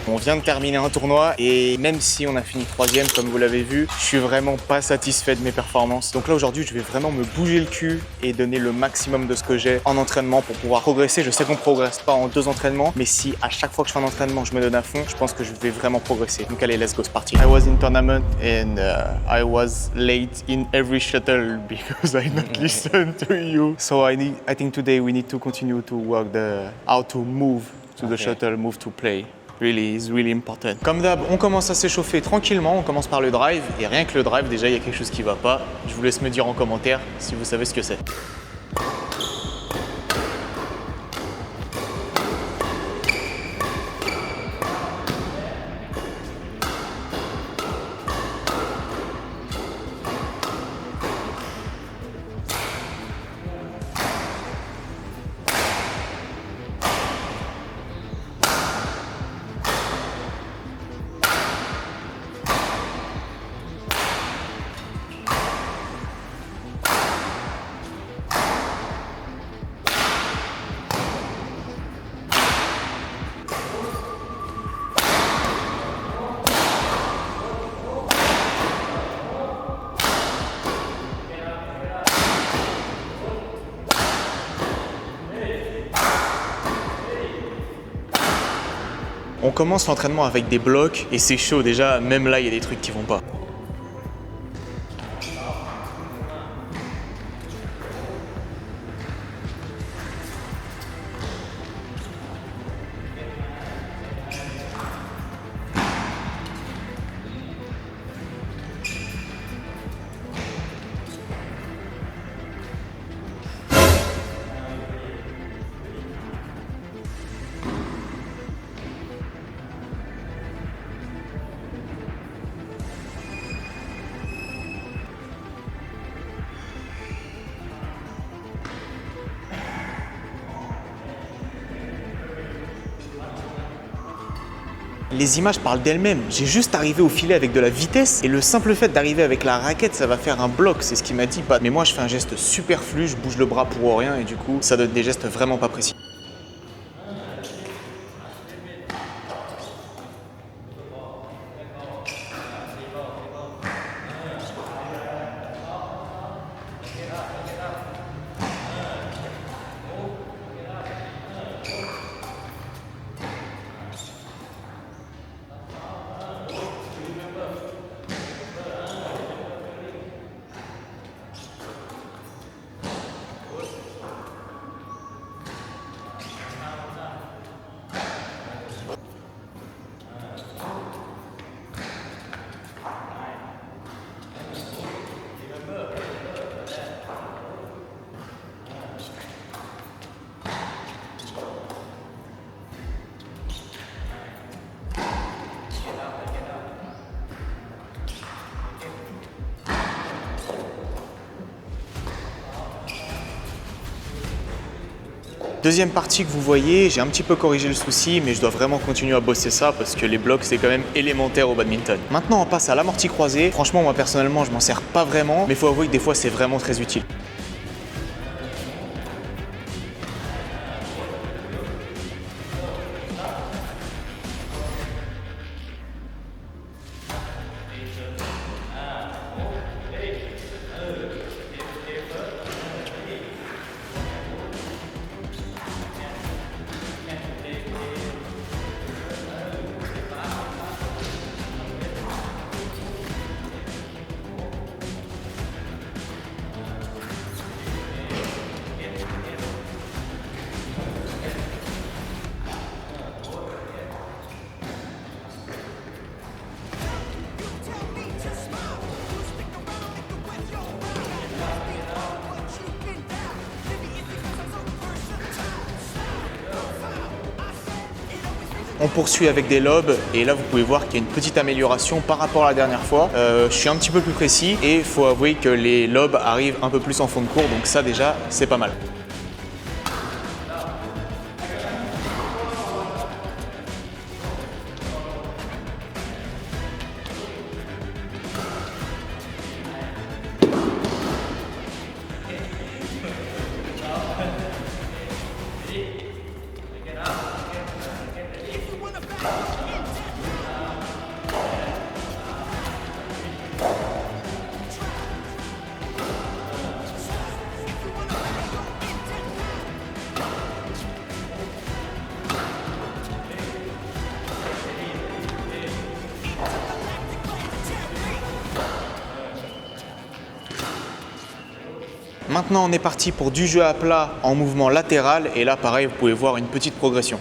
On vient de terminer un tournoi et même si on a fini 3e comme vous l'avez vu, je suis vraiment pas satisfait de mes performances. Donc là aujourd'hui, je vais vraiment me bouger le cul et donner le maximum de ce que j'ai en entraînement pour pouvoir progresser. Je sais qu'on progresse pas en 2 entraînements, mais si à chaque fois que je fais un entraînement, je me donne à fond, je pense que je vais vraiment progresser. Donc allez, let's go, c'est parti. I was in tournament and I was late in every shuttle because I not listen to you. So I think today we need to continue to work how to move to the shuttle, move to play. Really, is really important. Comme d'hab, on commence à s'échauffer tranquillement, on commence par le drive, et rien que le drive, déjà, il y a quelque chose qui va pas. Je vous laisse me dire en commentaire si vous savez ce que c'est. On commence l'entraînement avec des blocs et c'est chaud déjà, même là il y a des trucs qui vont pas. Les images parlent d'elles-mêmes. J'ai juste arrivé au filet avec de la vitesse et le simple fait d'arriver avec la raquette, ça va faire un bloc. C'est ce qu'il m'a dit. Mais moi, je fais un geste superflu, je bouge le bras pour rien et du coup, ça donne des gestes vraiment pas précis. Deuxième partie que vous voyez, j'ai un petit peu corrigé le souci, mais je dois vraiment continuer à bosser ça parce que les blocs, c'est quand même élémentaire au badminton. Maintenant, on passe à l'amorti croisé. Franchement, moi, personnellement, je m'en sers pas vraiment, mais il faut avouer que des fois, c'est vraiment très utile. On poursuit avec des lobes et là vous pouvez voir qu'il y a une petite amélioration par rapport à la dernière fois. Je suis un petit peu plus précis et il faut avouer que les lobes arrivent un peu plus en fond de cours, donc ça déjà c'est pas mal. Maintenant, on est parti pour du jeu à plat en mouvement latéral. Et là, pareil, vous pouvez voir une petite progression.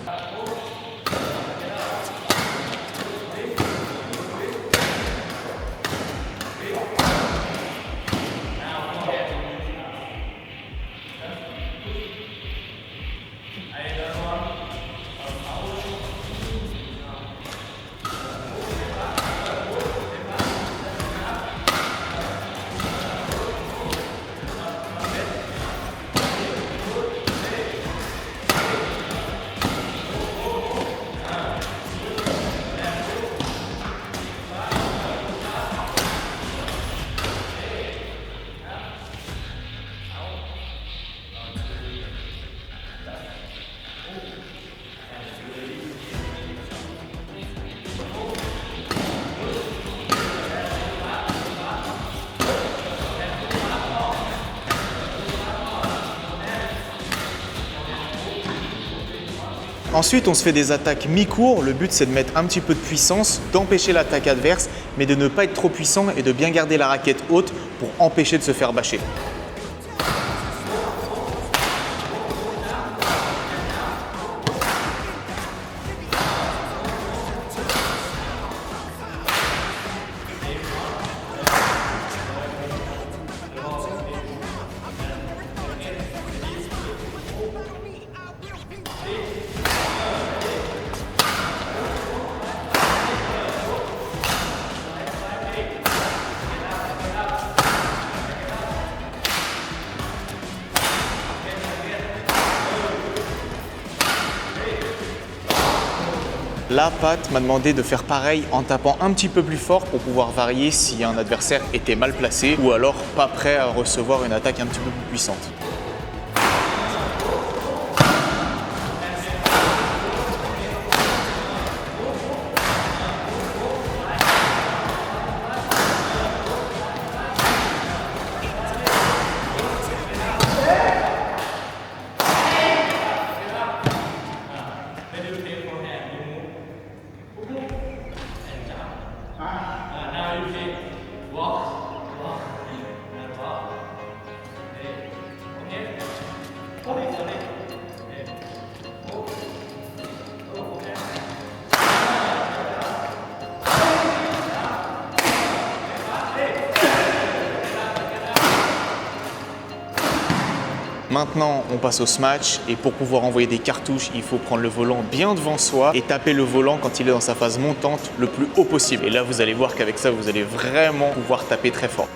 Ensuite, on se fait des attaques mi-court. Le but, c'est de mettre un petit peu de puissance, d'empêcher l'attaque adverse, mais de ne pas être trop puissant et de bien garder la raquette haute pour empêcher de se faire bâcher. Là, Pat m'a demandé de faire pareil en tapant un petit peu plus fort pour pouvoir varier si un adversaire était mal placé ou alors pas prêt à recevoir une attaque un petit peu plus puissante. Maintenant, on passe au smash et pour pouvoir envoyer des cartouches, il faut prendre le volant bien devant soi et taper le volant quand il est dans sa phase montante le plus haut possible. Et là, vous allez voir qu'avec ça, vous allez vraiment pouvoir taper très fort.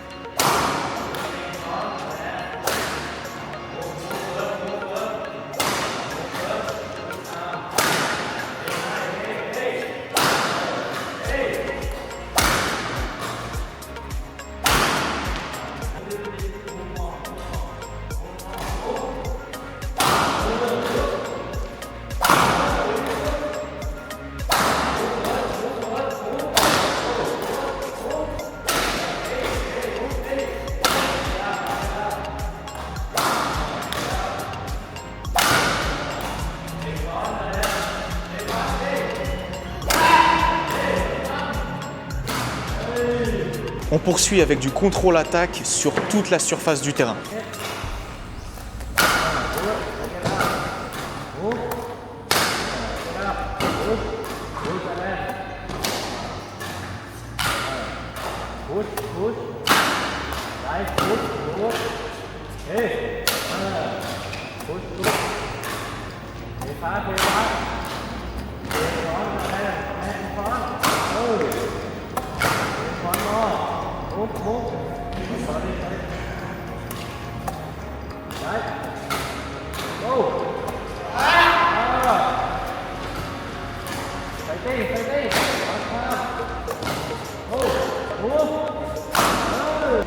On poursuit avec du contrôle attaque sur toute la surface du terrain.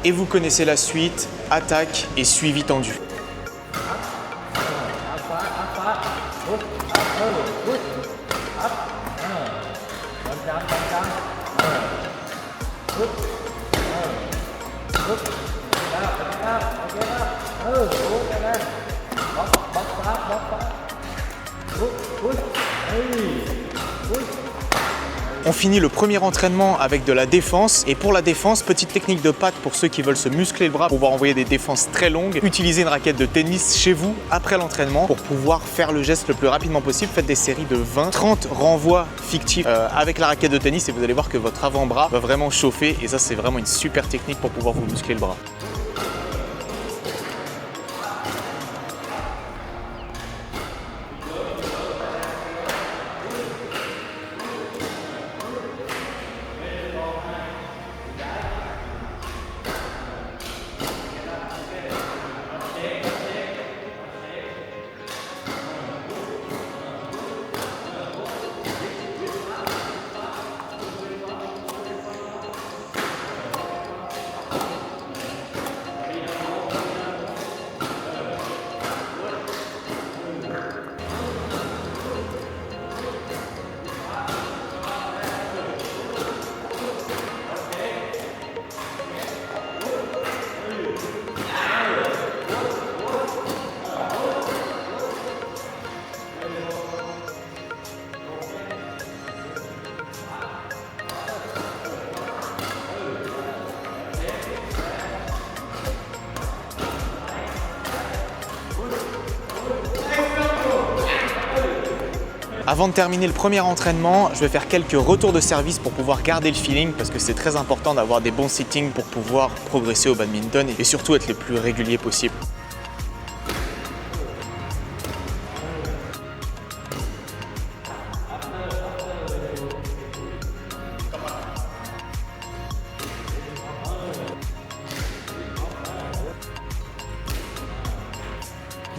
Et vous connaissez la suite, attaque et suivi tendu. On On finit le premier entraînement avec de la défense. Et pour la défense, petite technique de patte pour ceux qui veulent se muscler le bras, pour pouvoir envoyer des défenses très longues. Utilisez une raquette de tennis chez vous après l'entraînement pour pouvoir faire le geste le plus rapidement possible. Faites des séries de 20-30 renvois fictifs avec la raquette de tennis et vous allez voir que votre avant-bras va vraiment chauffer. Et ça, c'est vraiment une super technique pour pouvoir vous muscler le bras. Avant de terminer le premier entraînement, je vais faire quelques retours de service pour pouvoir garder le feeling parce que c'est très important d'avoir des bons sittings pour pouvoir progresser au badminton et surtout être le plus régulier possible.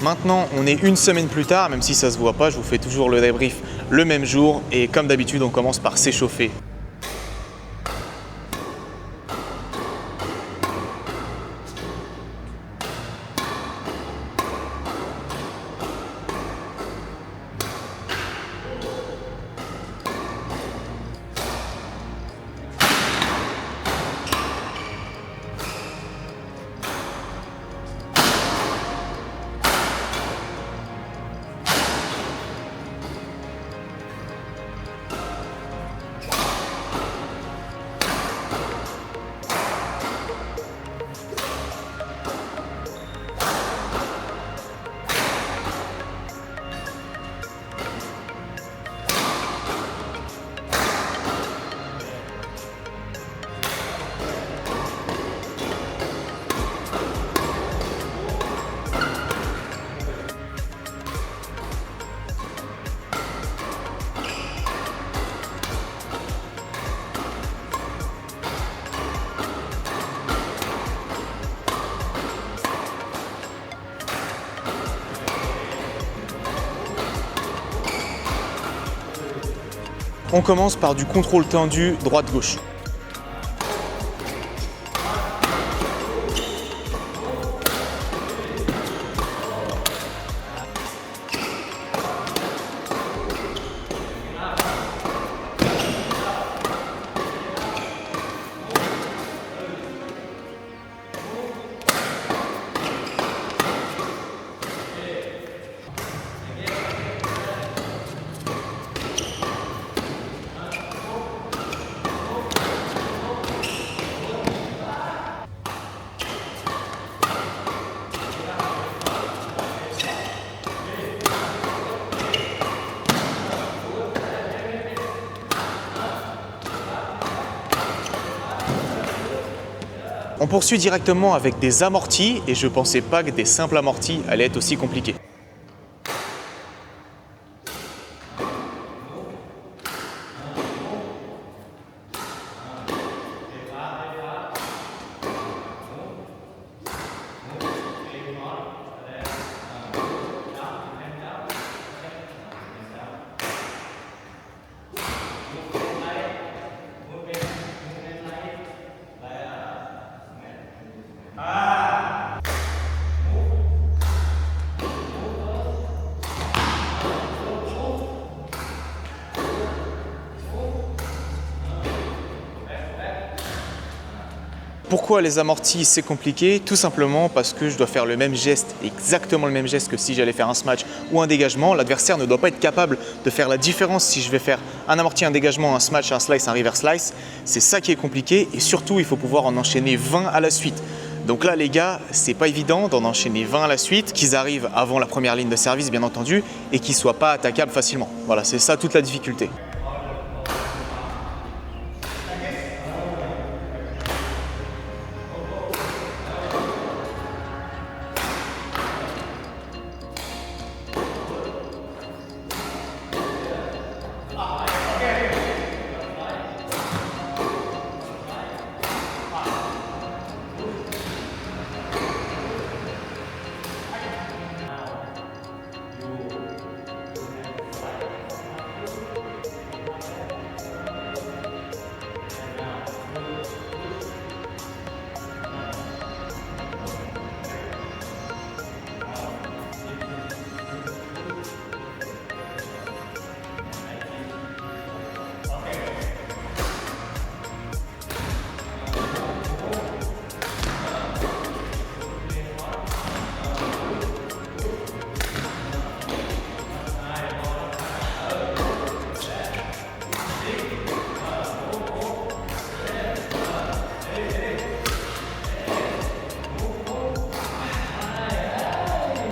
Maintenant, on est une semaine plus tard, même si ça se voit pas, je vous fais toujours le débrief le même jour et comme d'habitude, on commence par s'échauffer. On commence par du contrôle tendu droite-gauche. On poursuit directement avec des amortis et je pensais pas que des simples amortis allaient être aussi compliqués. Pourquoi les amortis c'est compliqué? Tout simplement parce que je dois faire le même geste, exactement le même geste que si j'allais faire un smash ou un dégagement. L'adversaire ne doit pas être capable de faire la différence si je vais faire un amorti, un dégagement, un smash, un slice, un reverse slice. C'est ça qui est compliqué et surtout il faut pouvoir en enchaîner 20 à la suite. Donc là les gars, c'est pas évident d'en enchaîner 20 à la suite, qu'ils arrivent avant la première ligne de service bien entendu et qu'ils soient pas attaquables facilement. Voilà, c'est ça toute la difficulté.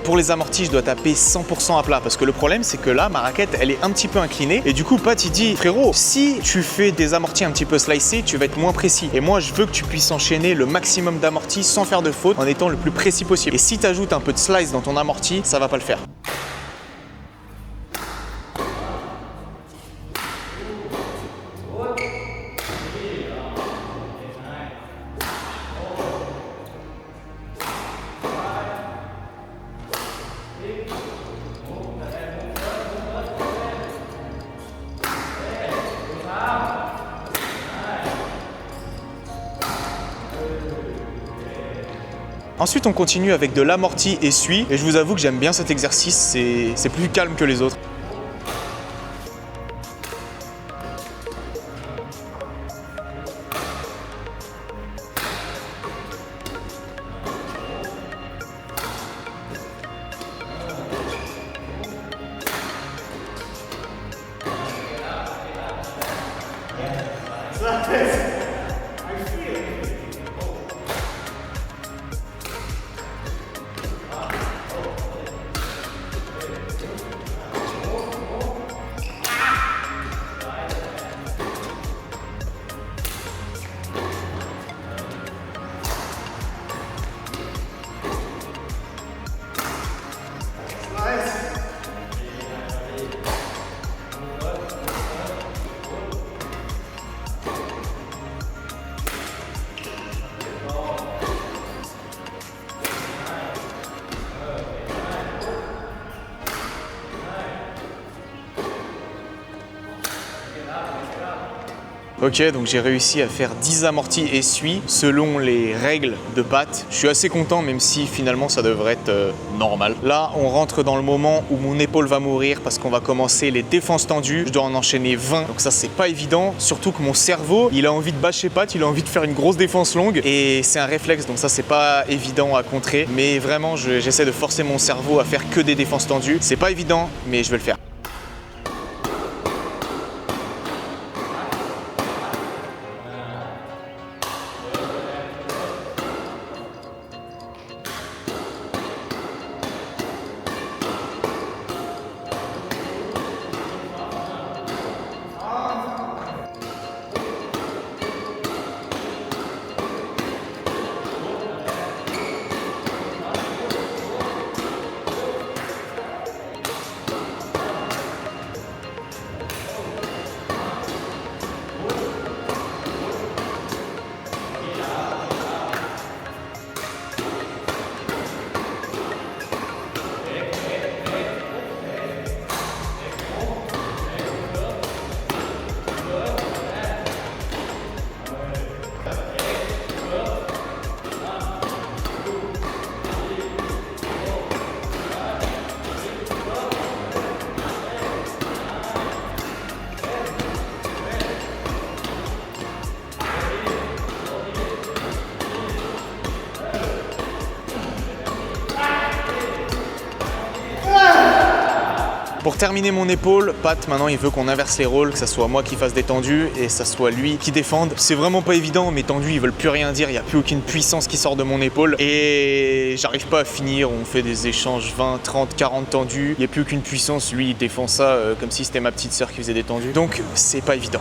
Pour les amortis, je dois taper 100% à plat parce que le problème, c'est que là, ma raquette, elle est un petit peu inclinée. Et du coup, Pat, il dit, frérot, si tu fais des amortis un petit peu slicés, tu vas être moins précis. Et moi, je veux que tu puisses enchaîner le maximum d'amortis sans faire de faute en étant le plus précis possible. Et si tu ajoutes un peu de slice dans ton amorti, ça va pas le faire. Ensuite, on continue avec de l'amorti essuie et je vous avoue que j'aime bien cet exercice, c'est plus calme que les autres. Ok, donc j'ai réussi à faire 10 amortis essuie selon les règles de Pat. Je suis assez content, même si finalement ça devrait être normal. Là, on rentre dans le moment où mon épaule va mourir parce qu'on va commencer les défenses tendues. Je dois en enchaîner 20, donc ça c'est pas évident. Surtout que mon cerveau, il a envie de bâcher Pat, il a envie de faire une grosse défense longue et c'est un réflexe, donc ça c'est pas évident à contrer. Mais vraiment, j'essaie de forcer mon cerveau à faire que des défenses tendues. C'est pas évident, mais je vais le faire. Pour terminer mon épaule, Pat maintenant il veut qu'on inverse les rôles, que ça soit moi qui fasse des tendus et ça soit lui qui défende. C'est vraiment pas évident, mes tendus ils veulent plus rien dire, il n'y a plus aucune puissance qui sort de mon épaule et j'arrive pas à finir. On fait des échanges 20, 30, 40 tendus, il n'y a plus aucune puissance, lui il défend ça comme si c'était ma petite sœur qui faisait des tendus. Donc c'est pas évident.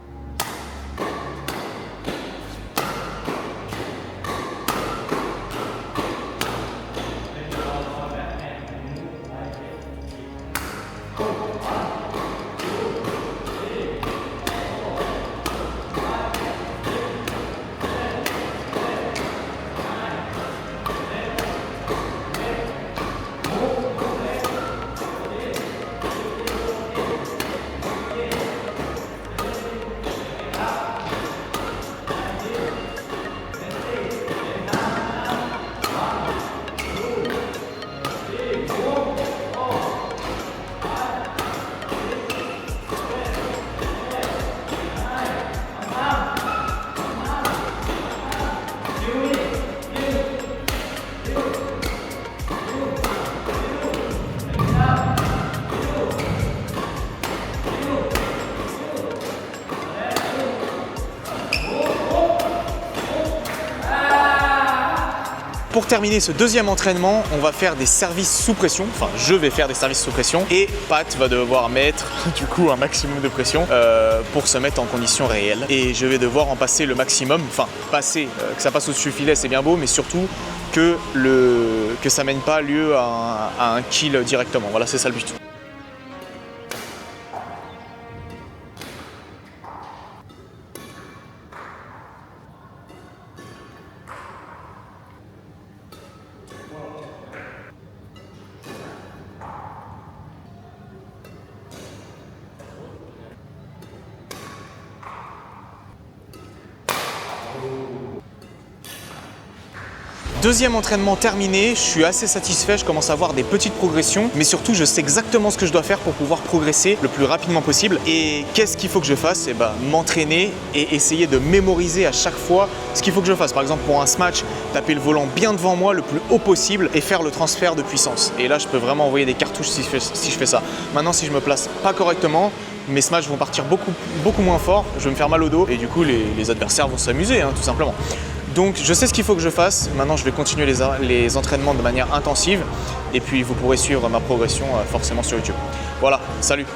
Pour terminer ce deuxième entraînement, on va faire des services sous pression, enfin je vais faire des services sous pression et Pat va devoir mettre du coup un maximum de pression pour se mettre en condition réelle et je vais devoir en passer le maximum, enfin passer, que ça passe au-dessus du filet c'est bien beau mais surtout que ça mène pas lieu à un kill directement, voilà c'est ça le but. Deuxième entraînement terminé, je suis assez satisfait, je commence à avoir des petites progressions, mais surtout je sais exactement ce que je dois faire pour pouvoir progresser le plus rapidement possible. Et qu'est-ce qu'il faut que je fasse? Eh ben, m'entraîner et essayer de mémoriser à chaque fois ce qu'il faut que je fasse. Par exemple pour un smash, taper le volant bien devant moi le plus haut possible et faire le transfert de puissance. Et là je peux vraiment envoyer des cartouches si je fais ça. Maintenant si je me place pas correctement, mes smash vont partir beaucoup moins fort, je vais me faire mal au dos et du coup les adversaires vont s'amuser tout simplement. Donc je sais ce qu'il faut que je fasse, maintenant je vais continuer les entraînements de manière intensive et puis vous pourrez suivre ma progression forcément sur YouTube. Voilà, salut!